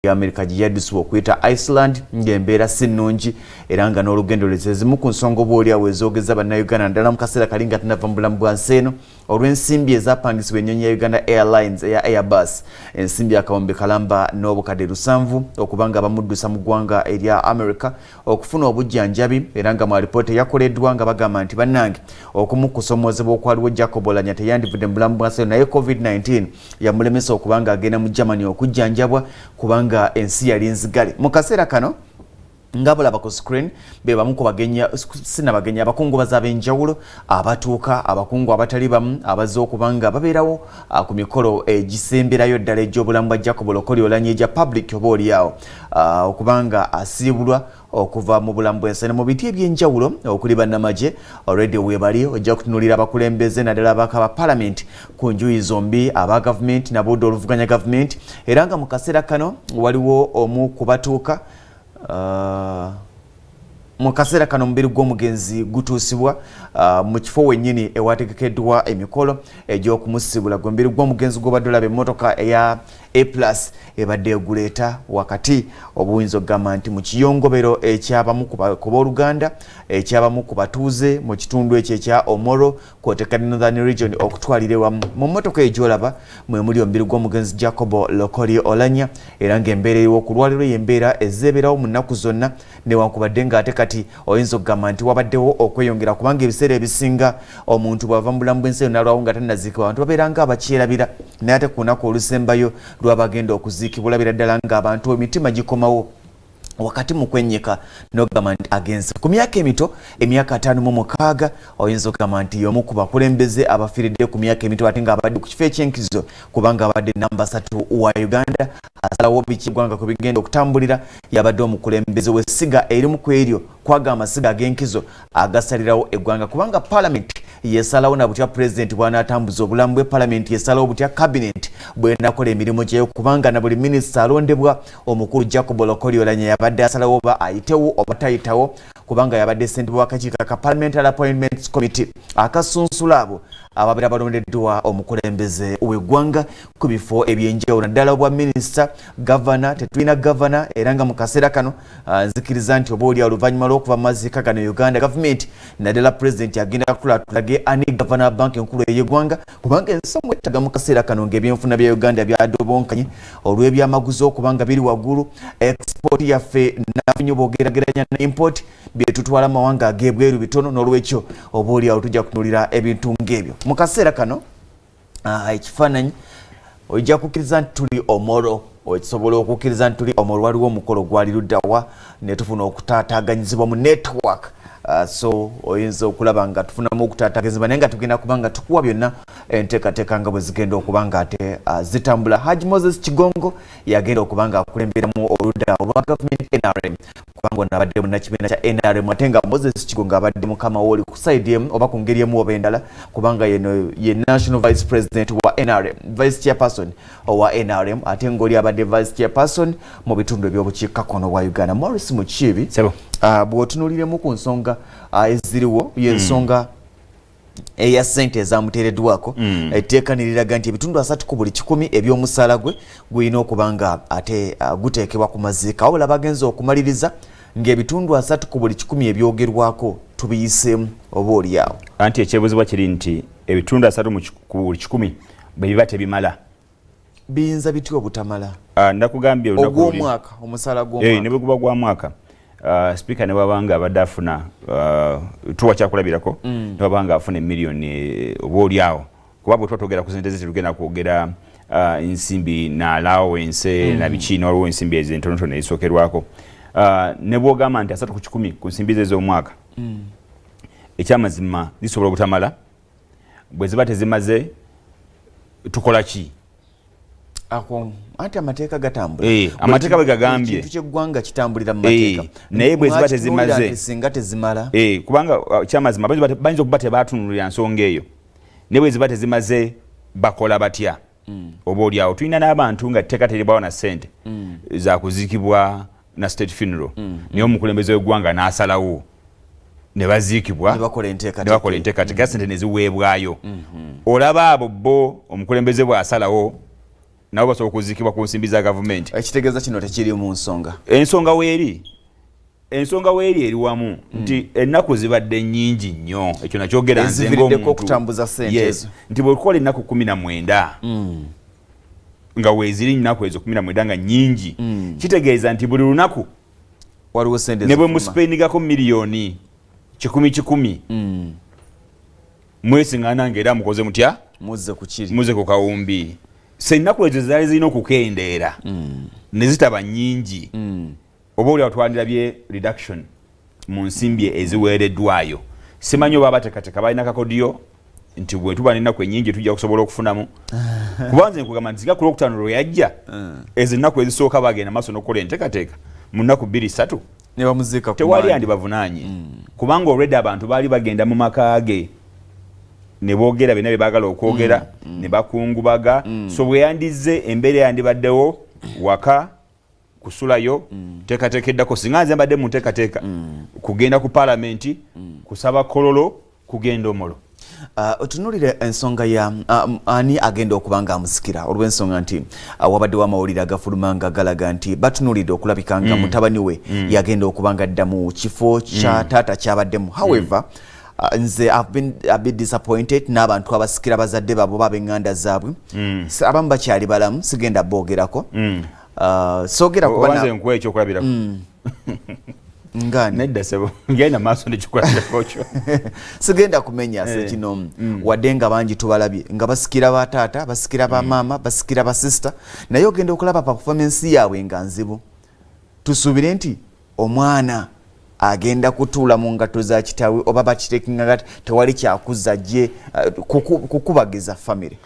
ya Amerika giyadisibwa okuyita Iceland ng'embeera si nnungi era nga n'olugendo lwezimu ku nsonga oboolya wezoogeza bannayuganda naddala mu kaseera kali nga tunava mu bulamu bwa nsi eno olw'ensimbi ezapangisibwa ennyonyi ya Uganda Airlines eya Airbus ensimbi akawombe kalamba n'obukadde 7 okuba nga bamuddusa mu ggwanga erya Amerika okufuna obujjanjabi era nga mu alipoota yakoleddwa nga bagamba nti bannange okumu kusomoozebwa okwaliwo Jacob Oulanyah teyandivudde mu bulamu bwa nsi eno naye COVID-19 yamulemesa okuba nga agenda mu Germany okujjanjabwa kubanga ensi yali nzigale mu kaseera kano ngabula ku screen be bamu ku bagenya sina bagenya abakungubaza ab'enjawulo abatuuka abakungu abatali bamu abazze okubanga babeerawo ku mikolo egisemberayo ddala egy'obulamu bwa Jacob Oulanyah ejja public oba oliawo okubanga asiibulwa okuva mu bulamu bw'ensi mu biti eby'enjawulo okuli bannamagye already webali ojja kutunulira abakulembeze naddala abaka ba parliament ku njuyi zombi aba government n'abudde oluvuganya government era nga mu kaseera kano waliwo omu kubatuuka mu kaseera kano omubiri gw'omugenzi gutuusibwa mu kifo wennyini ewategekeddwa emikolo egy'okumusibula gw'omubiri gw'omugenzi gw'obadde olaba emmotoka eya A+ ebadde eguleeta wakati obuyinza okugamba nti mu kiyongobero ekyabamu ku booluganda ekyabamu ku batuuze mu kitundu ekyo ekya Omoro kwoteka Northern Region okutwalira ewamu mu mmotoka egyolaba mwe muli omubiri gw'omugenzi Jacob Oulanyah era ng'embeera eriwo ku lwaliro y'embeera ezeebeerawo mu nnaku zonna newankubadde ng'ate kati oyinza okugamba nti wabaddewo okweyongera kubanga ebiseera ebisinga omuntu bw'ava mu bulamu bw'ensi n'alwawo nga tannaziikibwa abantu babeera nga abakyerabira naye ate ku lunaku olusembayo lwabagenda okuziikibwa olabira ddala ng'abantu emitima gikomawo wakati mu kwennyika n'ogamba nti agenze ku myaka emito emyaka 56 oyinza okugamba nti y'omu ku bakulembeze abafiiridde ku myaka emito ate ng'abadde ku kifo eky'enkizo kubanga abadde namba 3 wa Uganda asalawo biki gwanga ku bigenda okutambulira yabadde omukulembeze w'essiga erimu ku eryo kwaga amasiga ag'enkizo agasalirawo eggwanga kubanga parliament yesalawo na butya president bw'anaatambuza obulamu bwe parliament yesalawo butya cabinet bw'enaakola emirimu gyayo kubanga na buli minisita alondebwa omukulu Jacob Oulanyah yabadde asalawo oba ayitewo oba tayitawo kubanga yabadde ssentebe w'akakiiko ka Parliamentary Appointments Committee akasunsula abo ababeera balondeddwa omukulembeze w'eggwanga ku bifo ebyenjawulo naddala obwa minisita gavana tetulina gavana era nga mu kaseera kano nzikiriza nti oba oli oluvannyuma lw'okuva mu maziika gano Uganda gavumenti naddala pulezidenti agenda kutulage ani gavana banka enkulu ey'eggwanga kubanga ensomo ettaga mu kaseera kano ng'ebyenfuna bya Uganda byadobonkanye olw'ebyamaguzi okubanga biri waggulu export yaffe nafunye bwogerageranya ne import byetutwala amawanga ag'ebweru bitono n'olwekyo oba oli awo tujja kutunulira ebintu ng'ebyo mu kaseera kano ekifaananyi ojja kukkiriza nti tuli Omoro okisobola okukkiriza nti tuli Omoro waliwo omukolo gwali luddawa ne tufuna okutaataaganyizibwa mu network so oyinza okulaba nga tufunamu okutaataaganyizibwa naye nga tugenda kuba nga tukuwa byonna enteekateeka nga bwe zigenda okuba nga ate zitambula. Haji Moses Kigongo yagenda okuba nga akulemberamu oludda olwa gavumenti NRM kubanga ono abadde munnakibiina kya NRM ate nga Moses Kigongo abadde mukama w'oli ku side emu oba ku ngeri emu oba endala kubanga yeno ye National Vice President wa NRM Vice Chairperson owa NRM ate ng'oli abadde Vice Chairperson mu bitundu eby'obukiikakkono bwa Uganda. Morris Mukiibi bw'otunuuliremu ku nsonga eziriwo y'ensonga eya ssente ezamuteereddwako etteeka niriraga nti ebitundu 3 ku buli 100 eby'omusaala gwe gulina okuba nga ate guteekebwa ku maziika wabula bagenza okumaliriza ng'ebitundu 3 ku buli 100 ebyogerwako tubiyiseemu oba oliawo anti ekyebuzibwa kiri nti ebitundu 3 ku buli 100 bwe biba tebimala biyinza bityo obutamala ndakugambye ogw'omwaka omusaala gw'omwaka ne bwe guba gwa mwaka speaker ne babanga abadde afuna tuwa kyakulabirako ne babanga afuna emiliyoni oba oliawo kuba bwe twatwogera ku sente tugenda kwogera ensimbi na allowance na biki n'olwo ensimbi ezentonotono ezisookerwako ne bwogamba nti 3 ku 100 ku nsimbi ze z'omwaka ekyamazima zisobola obutamala bwe ziba tezimaze tukola ki anti amateeka gatambula amateeka bwe gagambye ekintu ky'eggwanga kitambulira mu mateeka naye bwe ziba tezimaze singa tezimala kubanga kyamazima bayinza okuba tebaatunulira nsonga eyo naye bwe ziba tezimaze bakola batya oba oliawo tulina n'abantu nga tteeka teribwawo na ssente za kuziikibwa na state funeral naye omukulembeze w'eggwanga n'asalawo ne baziikibwa ne bakola enteekateeka ssente ne ziweebwayo olaba abo bo omukulembeze bw'asalawo nabo basobola okuziikibwa ku nsimbi za gavumenti. Ekitegeeza kino tekiri mu nsonga. Ensonga weeri eri wamu nti ennaku zibadde nnyingi nnyo. Ekyo nakyogera nze ng'omuntu okutambuza ssente ezo. Nti bw'okola ennaku 19 nga weeziri ennaku ezo 19 nga nnyingi, kitegeeza nti buli lunaku waliwo ssente ne bwe musipendingako miliyoni 10 mwesiŋŋaana ng'era mukoze mutya? Muzze ku kawumbi. So ennaku ezo zaali zirina okukendeera ne zitaba nnyingi. Oba oli atwalirabye reduction mu nsimbi eziweereddwayo. Simanyi oba abateekateeka balina kakodiyo nti bwe tuba n'ennaku ennyingi tujja kusobola okufunamu. Kuba nze nkugamba nti ku Lwokutaano lwe yajja ezo ennaku ezisooka bagenda maaso n'okukola enteekateeka mu nnaku 2-3 ne bamuziika tewali yandibavunaanye. Kubanga already abantu baali bagenda mu maka ge ne boogera byonna bye baagala okwogera ne bakungubaga. So bwe yandizze embeera yandibaddewo waka kusulayo teekateeka eddako singa nze mbadde mu nteekateeka kugenda ku paalamenti kusaba kololo kugenda omolo. Otunuulire ensonga ya ani agenda okuba nga amusikira olw'ensonga nti wabaddewo amawulire agafuluma nga galaga nti batunuulidde okulabika nga mutabani we yagenda okuba nga adda mu kifo kya taata kyabaddemu. However, nze I've been a bit disappointed n'abantu abasikira bazadde babo babenganda zaabwe. Abamu bakyali balamu sigenda boogerako. Soogera kuba na nkwe ekyo kulabirako. Ngani nedda sebo ngenda maaso nekikwatako kyo. Sigenda kumenya sekino wadde nga bangi tubalabye nga basikira ba taata, basikira ba mama, basikira ba sister, naye ogenda okulaba performance yaabwe nga nzibu. Tusuubire nti omwana agenda kutuula mu ngatto za kitaawe oba bakitekinga nga tewali kyakuza gye kukubagiza family.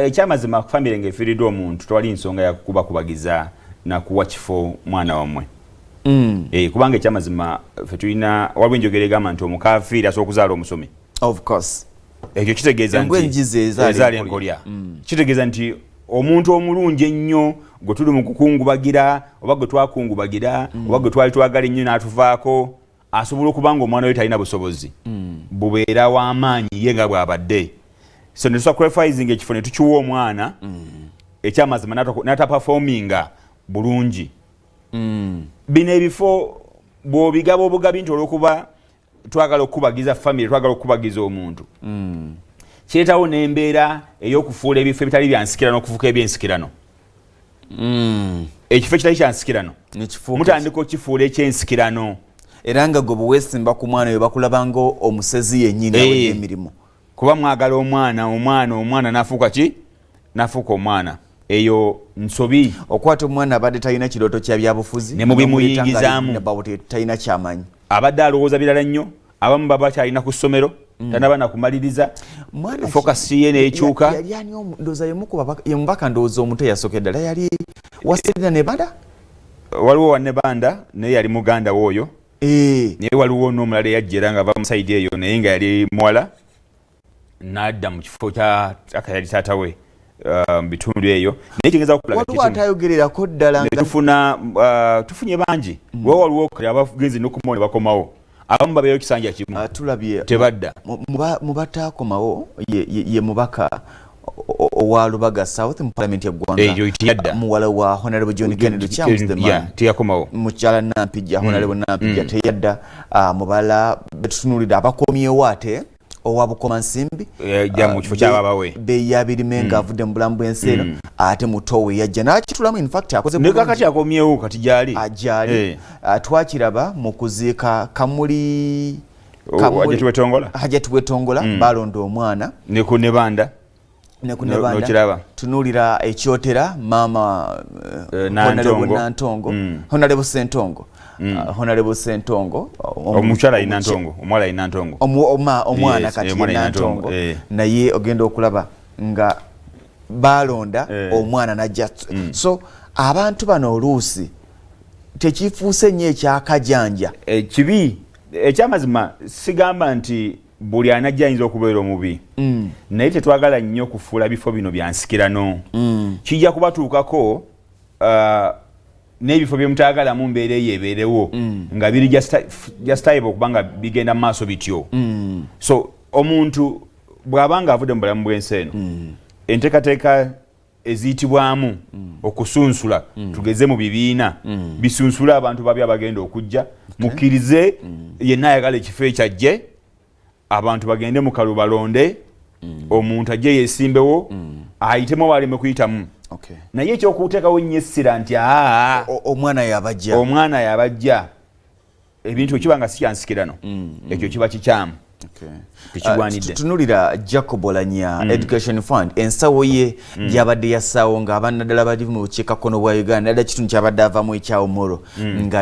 Ekyamazima family ng'efiiriddwa omuntu tewali nsonga ya kukubagiza na kuwa kifo mwana wamwe. Kubanga ekyamazima ffe tulina waliwo enjogera egamba nti omukaafiiri asobola okuzaala omusomi. Of course. Ekyo kitegeeza nti ezaala enkolya. Kitegeeza nti omuntu omulungi ennyo gwe tuli mu kukungubagira oba gwe twakungubagira oba gwe twali twagala ennyo n'atuvaako asobola okuba nga omwana we talina busobozi bubeera w'amaanyi ye nga bw'abadde. So ne sacrificing ekifo ne tukiwa omwana ekyamazima n'ataperforminga bulungi. Bino ebifo bw'obigaba obugabi nti olw'okuba twagala okubagiza family, twagala okubagiza omuntu, kireetawo n'embeera ey'okufuula ebifo ebitali byansikirano okufuuka ebyensikirano. Ekifo ekitali kyansikirano mutandika okukifuula ekyensikirano. Era nga gwe bwesimba ku mwana we bakulabanga omusezi yennyini awedde emirimu. Kuba mwagala omwana n'afuuka ki? N'afuuka omwana. Eyo nsobi. Okwata omwana abadde talina kirooto kya byabufuzi ne mubimuyingizaamu talina kyamanyi. Abadde alowooza birala nnyo, abamu baba kyalina ku ssomero tanaba nakumaliriza fokasi ye neekyuka. Yali ani ndowooza ye mubaka ndowooza omuntu eyasooka eddala yali Wasirina ne Banda? Waliwo wa Nebanda naye yali muganda w'oyo. Naye waliwo n'omulala eyajja era nga va mu sayidi eyo naye nga yali muwala n'adda mu kifo kya akayali taata we bitundu eyo. Naye kigeza okulaga waliwo atayogererako ddala nga tufunye bangi. Waliwo kale abagenzi n'okumola bakomawo. Abamu babeeyo kisanja kimu. Tulabye tebadda. Mu bataakomawo ye mubaka owa Lubaga South mu Parliament y'eggwanga. Muwala wa Honorable John Kennedy Charles the man. Teyakomawo. Mukyala Nampijja, Honorable Nampijja teyadda. Mubala betutunulira abakomyewo ate owa Bukomansimbi mu kifo ky'ababawe beyabirime nga avudde mu bulamu bw'ensi eno ate mutowe yajja n'akitulamu in fact akoze ne kakati akomyewo kati gyali ajali twakiraba mu kuziika Kamuli Hajati Wetongola balonda omwana ne ku Nebanda nokiraba tunulira ekyotera mama Honorable Sentongo Honorable Sentongo omukyala ina ntongo omwala ina ntongo omwana kati ina ntongo naye ogenda okulaba nga balonda omwana najja. So abantu bano oluusi tekifuuse nnyo ekyakajanja kibi ekyamazima sigamba nti buli anajja ayinza okubeera omubi naye tetwagala nnyo kufuula bifo bino byansikirano. Kijja kubatuukako n'ebifo byemutagalamu mbeera eyo ebeerewo nga biri justaibe okubanga bigenda mu maaso bityo. So omuntu bw'abanga avudde mu bulamu bw'ensi eno enteekateeka eziyitibwamu okusunsula tugeze mu bibiina bisunsula abantu babi abagenda okujja mukkirize yenna ayagala ekifo ekyajje abantu bagende mu kalu balonde omuntu ajje yeesimbewo ayitemu baleme kuyitamu naye ekyokuteekawo nnyo essira nti omwana yabajja ebintu ekiba nga si kyansikirano ekyo kiba kikyamu tutunulira Jacob Olanya Education Fund ensawo ye gyabadde yassaawo ng'abaana ddala bali mu bukiikakkono bwa Uganda ddala kitundu kyabadde avaamu ekya Omoro nga